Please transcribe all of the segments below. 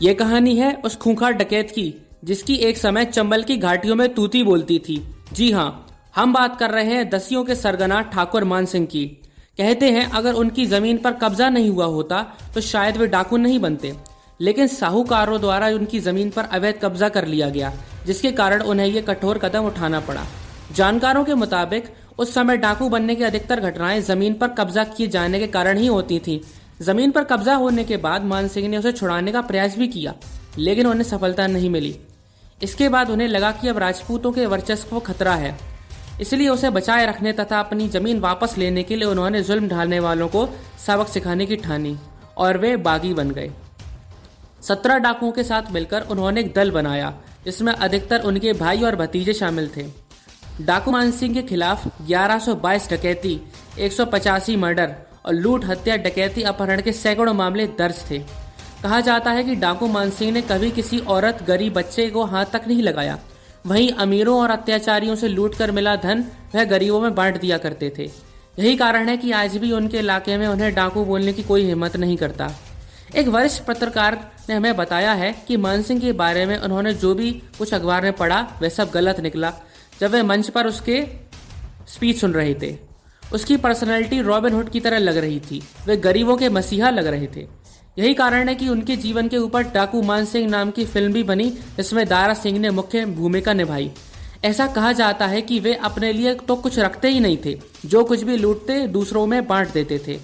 ये कहानी है उस खूंखार डकैत की जिसकी एक समय चंबल की घाटियों में तूती बोलती थी। जी हाँ, हम बात कर रहे हैं दसियों के सरगना ठाकुर मान सिंह की। कहते हैं अगर उनकी जमीन पर कब्जा नहीं हुआ होता तो शायद वे डाकू नहीं बनते, लेकिन साहूकारों द्वारा उनकी जमीन पर अवैध कब्जा कर लिया गया, जिसके कारण उन्हें ये कठोर कदम उठाना पड़ा। जानकारों के मुताबिक उस समय डाकू बनने की अधिकतर घटनाएं जमीन पर कब्जा किए जाने के कारण ही होती थीं। जमीन पर कब्जा होने के बाद मान सिंह ने उसे छुड़ाने का प्रयास भी किया, लेकिन उन्हें सफलता नहीं मिली। इसके बाद उन्हें लगा कि अब राजपूतों के वर्चस्व को खतरा है, इसलिए उसे बचाए रखने तथा अपनी जमीन वापस लेने के लिए उन्होंने जुल्म ढालने वालों को सबक सिखाने की ठानी और वे बागी बन गए। 17 डाकुओं के साथ मिलकर उन्होंने एक दल बनाया, जिसमें अधिकतर उनके भाई और भतीजे शामिल थे। डाकू मान सिंह के खिलाफ 1122 डकैती, 185 मर्डर और लूट, हत्या, डकैती, अपहरण के सैकड़ों मामले दर्ज थे। कहा जाता है कि डाकू मान सिंह ने कभी किसी औरत, गरीब बच्चे को हाथ तक नहीं लगाया। वहीं अमीरों और अत्याचारियों से लूट कर मिला धन वह गरीबों में बांट दिया करते थे। यही कारण है कि आज भी उनके इलाके में उन्हें डाकू बोलने की कोई हिम्मत नहीं करता। एक वरिष्ठ पत्रकार ने हमें बताया है कि मान सिंह के बारे में उन्होंने जो भी कुछ अखबार में पढ़ा वह सब गलत निकला। जब वे मंच पर उसके स्पीच सुन रहे थे, उसकी पर्सनैलिटी रॉबिन हुड की तरह लग रही थी। वे गरीबों के मसीहा लग रहे थे। यही कारण है कि उनके जीवन के ऊपर डाकू मान सिंह नाम की फिल्म भी बनी, जिसमें दारा सिंह ने मुख्य भूमिका निभाई। ऐसा कहा जाता है कि वे अपने लिए तो कुछ रखते ही नहीं थे, जो कुछ भी लूटते दूसरों में बांट देते थे।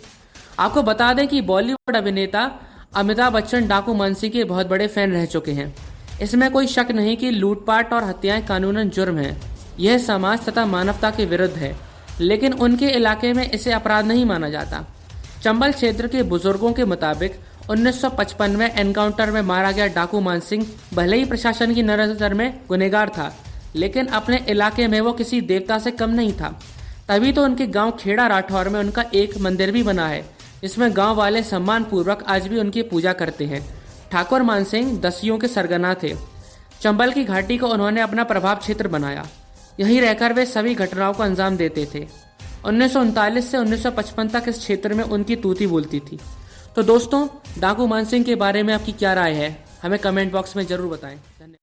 आपको बता दें कि बॉलीवुड अभिनेता अमिताभ बच्चन डाकू मान सिंह के बहुत बड़े फैन रह चुके हैं। इसमें कोई शक नहीं कि लूटपाट और हत्याएं कानूनन जुर्म हैं। यह समाज तथा मानवता के विरुद्ध है, लेकिन उनके इलाके में इसे अपराध नहीं माना जाता। चंबल क्षेत्र के बुजुर्गों के मुताबिक 1955 में एनकाउंटर में मारा गया डाकू मान सिंह भले ही प्रशासन की नजर में गुनहगार था, लेकिन अपने इलाके में वो किसी देवता से कम नहीं था। तभी तो उनके गांव खेड़ा राठौर में उनका एक मंदिर भी बना है, जिसमें गांव वाले सम्मान पूर्वक आज भी उनकी पूजा करते हैं। ठाकुर मान सिंह दसियों के सरगना थे। चंबल की घाटी को उन्होंने अपना प्रभाव क्षेत्र बनाया। यहीं रहकर वे सभी घटनाओं को अंजाम देते थे। 1939 से 1955 तक इस क्षेत्र में उनकी तूती बोलती थी। तो दोस्तों, डाकू मान सिंह के बारे में आपकी क्या राय है, हमें कमेंट बॉक्स में जरूर बताएं। धन्यवाद।